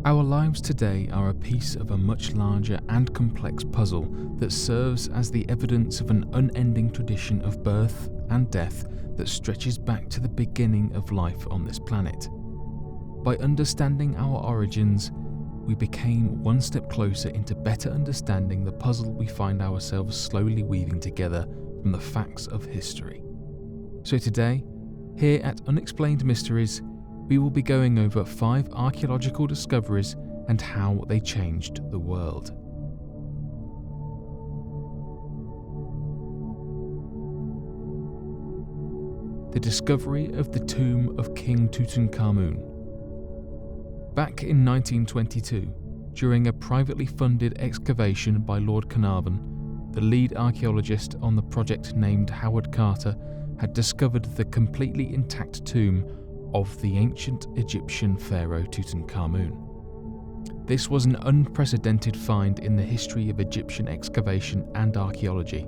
Our lives today are a piece of a much larger and complex puzzle that serves as the evidence of an unending tradition of birth and death that stretches back to the beginning of life on this planet. By understanding our origins, we became one step closer into better understanding the puzzle we find ourselves slowly weaving together from the facts of history. So today, here at Unexplained Mysteries, we will be going over 5 archaeological discoveries and how they changed the world. The discovery of the tomb of King Tutankhamun. Back in 1922, during a privately funded excavation by Lord Carnarvon, the lead archaeologist on the project named Howard Carter had discovered the completely intact tomb of the ancient Egyptian pharaoh Tutankhamun. This was an unprecedented find in the history of Egyptian excavation and archaeology,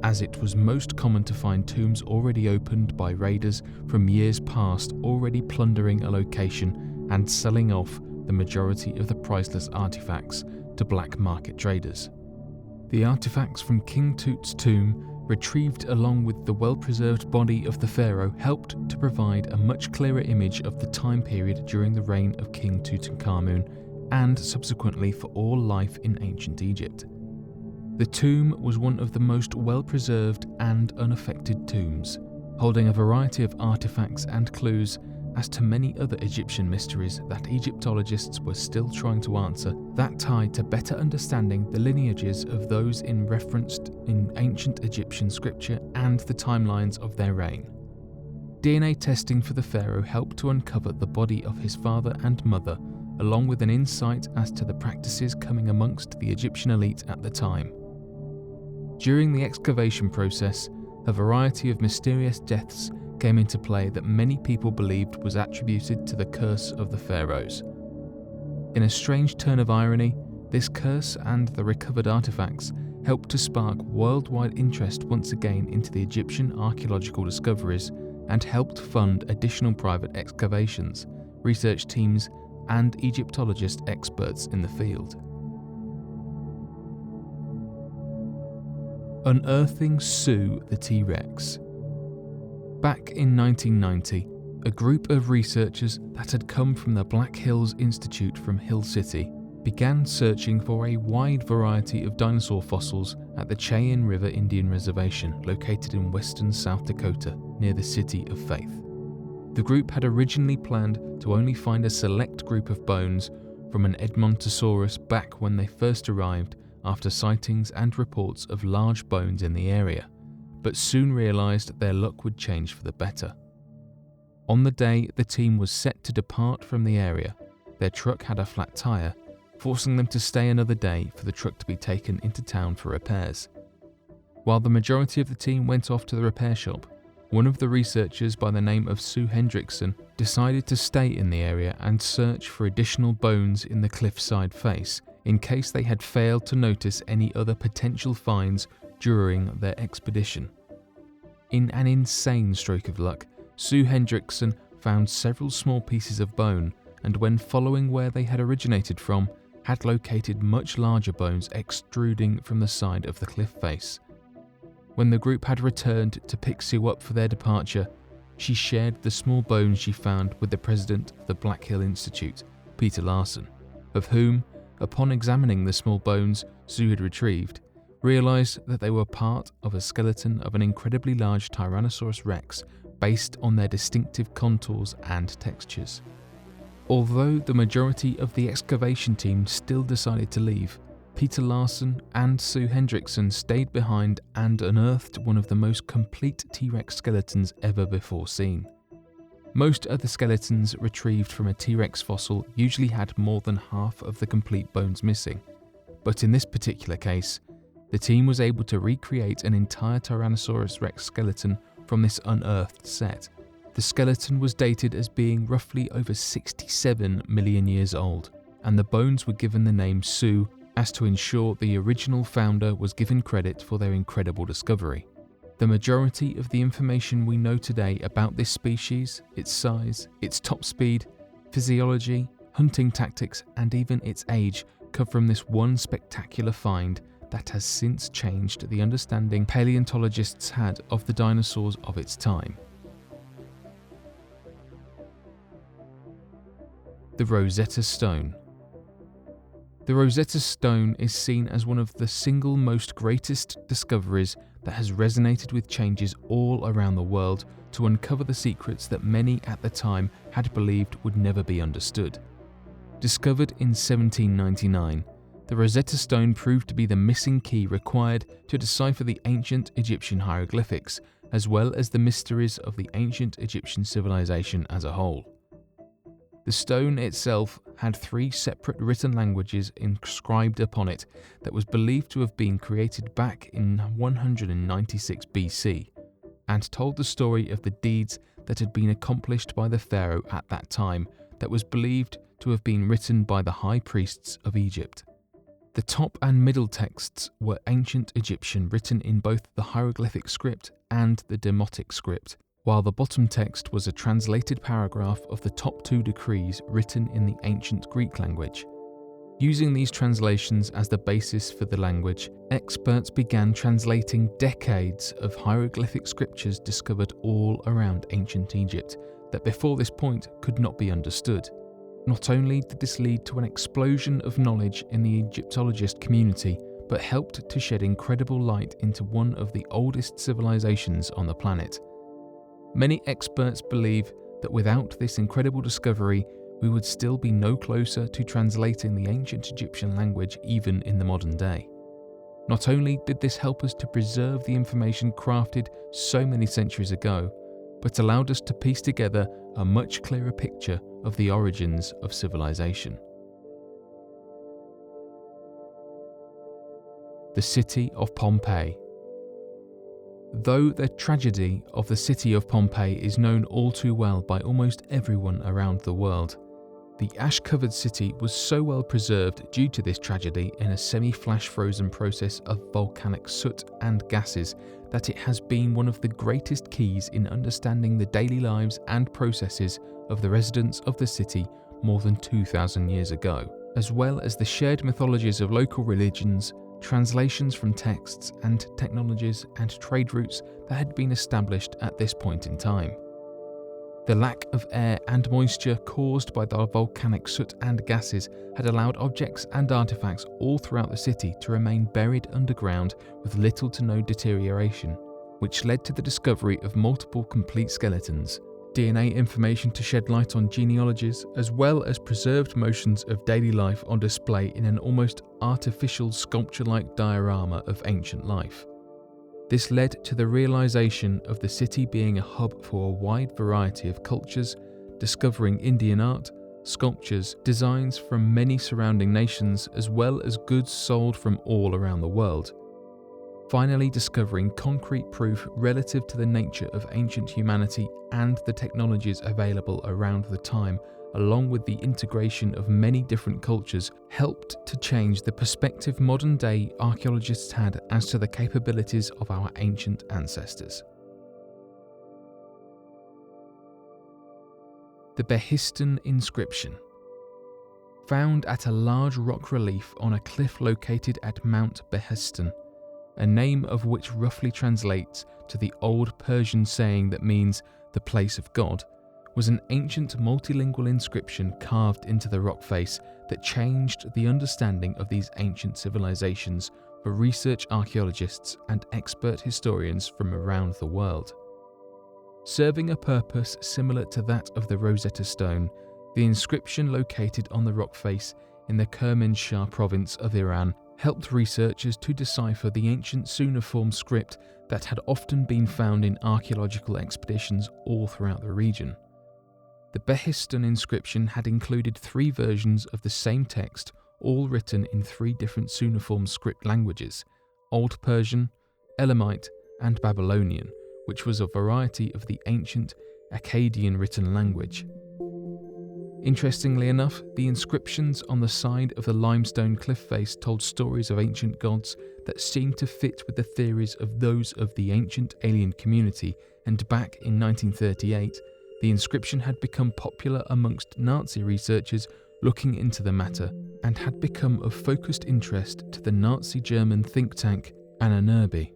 as it was most common to find tombs already opened by raiders from years past already plundering a location and selling off the majority of the priceless artifacts to black market traders. The artifacts from King Tut's tomb, retrieved along with the well-preserved body of the pharaoh, helped to provide a much clearer image of the time period during the reign of King Tutankhamun and subsequently for all life in ancient Egypt. The tomb was one of the most well-preserved and unaffected tombs, holding a variety of artifacts and clues as to many other Egyptian mysteries that Egyptologists were still trying to answer that tied to better understanding the lineages of those referenced in ancient Egyptian scripture and the timelines of their reign. DNA testing for the pharaoh helped to uncover the body of his father and mother, along with an insight as to the practices coming amongst the Egyptian elite at the time. During the excavation process, a variety of mysterious deaths came into play that many people believed was attributed to the curse of the pharaohs. In a strange turn of irony, this curse and the recovered artifacts helped to spark worldwide interest once again into the Egyptian archaeological discoveries and helped fund additional private excavations, research teams, and Egyptologist experts in the field. Unearthing Sue the TRex. Back in 1990, a group of researchers that had come from the Black Hills Institute from Hill City began searching for a wide variety of dinosaur fossils at the Cheyenne River Indian Reservation located in western South Dakota near the City of Faith. The group had originally planned to only find a select group of bones from an Edmontosaurus back when they first arrived after sightings and reports of large bones in the area, but soon realized their luck would change for the better. On the day the team was set to depart from the area, their truck had a flat tire, forcing them to stay another day for the truck to be taken into town for repairs. While the majority of the team went off to the repair shop, one of the researchers by the name of Sue Hendrickson decided to stay in the area and search for additional bones in the cliffside face in case they had failed to notice any other potential finds during their expedition. In an insane stroke of luck, Sue Hendrickson found several small pieces of bone, and when following where they had originated from, had located much larger bones extruding from the side of the cliff face. When the group had returned to pick Sue up for their departure, she shared the small bones she found with the president of the Black Hill Institute, Peter Larson, of whom, upon examining the small bones Sue had retrieved, realized that they were part of a skeleton of an incredibly large Tyrannosaurus rex based on their distinctive contours and textures. Although the majority of the excavation team still decided to leave, Peter Larson and Sue Hendrickson stayed behind and unearthed one of the most complete T-Rex skeletons ever before seen. Most other skeletons retrieved from a T-Rex fossil usually had more than half of the complete bones missing, but in this particular case, the team was able to recreate an entire Tyrannosaurus rex skeleton from this unearthed set. The skeleton was dated as being roughly over 67 million years old, and the bones were given the name Sue as to ensure the original founder was given credit for their incredible discovery. The majority of the information we know today about this species, its size, its top speed, physiology, hunting tactics, and even its age come from this one spectacular find that has since changed the understanding paleontologists had of the dinosaurs of its time. The Rosetta Stone. The Rosetta Stone is seen as one of the single most greatest discoveries that has resonated with changes all around the world to uncover the secrets that many at the time had believed would never be understood. Discovered in 1799, the Rosetta Stone proved to be the missing key required to decipher the ancient Egyptian hieroglyphics, as well as the mysteries of the ancient Egyptian civilization as a whole. The stone itself had 3 separate written languages inscribed upon it that was believed to have been created back in 196 BC, and told the story of the deeds that had been accomplished by the pharaoh at that time that was believed to have been written by the high priests of Egypt. The top and middle texts were ancient Egyptian written in both the hieroglyphic script and the Demotic script, while the bottom text was a translated paragraph of the top 2 decrees written in the ancient Greek language. Using these translations as the basis for the language, experts began translating decades of hieroglyphic scriptures discovered all around ancient Egypt that before this point could not be understood. Not only did this lead to an explosion of knowledge in the Egyptologist community, but helped to shed incredible light into one of the oldest civilizations on the planet. Many experts believe that without this incredible discovery, we would still be no closer to translating the ancient Egyptian language even in the modern day. Not only did this help us to preserve the information crafted so many centuries ago, but allowed us to piece together a much clearer picture of the origins of civilization. The City of Pompeii. Though the tragedy of the City of Pompeii is known all too well by almost everyone around the world, the ash-covered city was so well preserved due to this tragedy in a semi-flash frozen process of volcanic soot and gases that it has been one of the greatest keys in understanding the daily lives and processes of the residents of the city more than 2,000 years ago, as well as the shared mythologies of local religions, translations from texts and technologies and trade routes that had been established at this point in time. The lack of air and moisture caused by the volcanic soot and gases had allowed objects and artifacts all throughout the city to remain buried underground with little to no deterioration, which led to the discovery of multiple complete skeletons, DNA information to shed light on genealogies, as well as preserved motions of daily life on display in an almost artificial sculpture-like diorama of ancient life. This led to the realization of the city being a hub for a wide variety of cultures, discovering Indian art, sculptures, designs from many surrounding nations, as well as goods sold from all around the world. Finally discovering concrete proof relative to the nature of ancient humanity and the technologies available around the time, along with the integration of many different cultures, helped to change the perspective modern-day archaeologists had as to the capabilities of our ancient ancestors. The Berenstain Inscription. Found at a large rock relief on a cliff located at Mount Berenstain, a name of which roughly translates to the old Persian saying that means the place of God, was an ancient multilingual inscription carved into the rock face that changed the understanding of these ancient civilizations for research archaeologists and expert historians from around the world. Serving a purpose similar to that of the Rosetta Stone, the inscription located on the rock face in the Kermanshah province of Iran helped researchers to decipher the ancient cuneiform script that had often been found in archaeological expeditions all throughout the region. The Berenstain inscription had included 3 versions of the same text, all written in 3 different cuneiform script languages: Old Persian, Elamite, and Babylonian, which was a variety of the ancient Akkadian written language. Interestingly enough, the inscriptions on the side of the limestone cliff face told stories of ancient gods that seemed to fit with the theories of those of the ancient alien community, and back in 1938, the inscription had become popular amongst Nazi researchers looking into the matter and had become of focused interest to the Nazi German think tank Unending.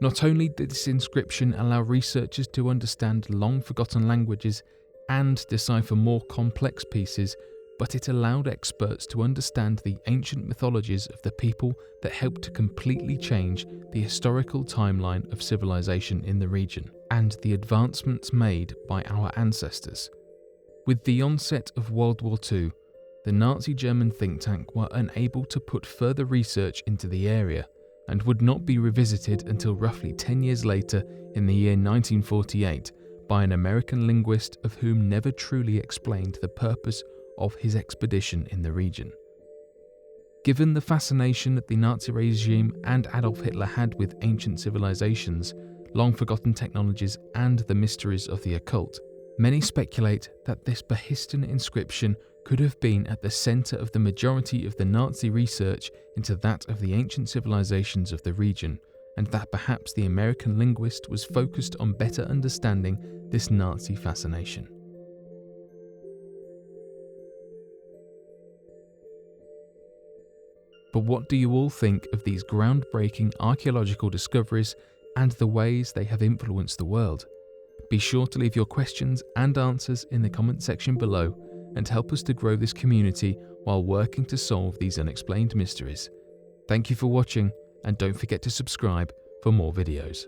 Not only did this inscription allow researchers to understand long-forgotten languages and decipher more complex pieces, but it allowed experts to understand the ancient mythologies of the people that helped to completely change the historical timeline of civilization in the region and the advancements made by our ancestors. With the onset of World War II, the Nazi German think tank were unable to put further research into the area and would not be revisited until roughly 10 years later in the year 1948 by an American linguist of whom never truly explained the purpose of his expedition in the region. Given the fascination that the Nazi regime and Adolf Hitler had with ancient civilizations, long-forgotten technologies and the mysteries of the occult, many speculate that this Berenstain inscription could have been at the center of the majority of the Nazi research into that of the ancient civilizations of the region, and that perhaps the American linguist was focused on better understanding this Nazi fascination. But what do you all think of these groundbreaking archaeological discoveries and the ways they have influenced the world? Be sure to leave your questions and answers in the comment section below and help us to grow this community while working to solve these unexplained mysteries. Thank you for watching, and don't forget to subscribe for more videos.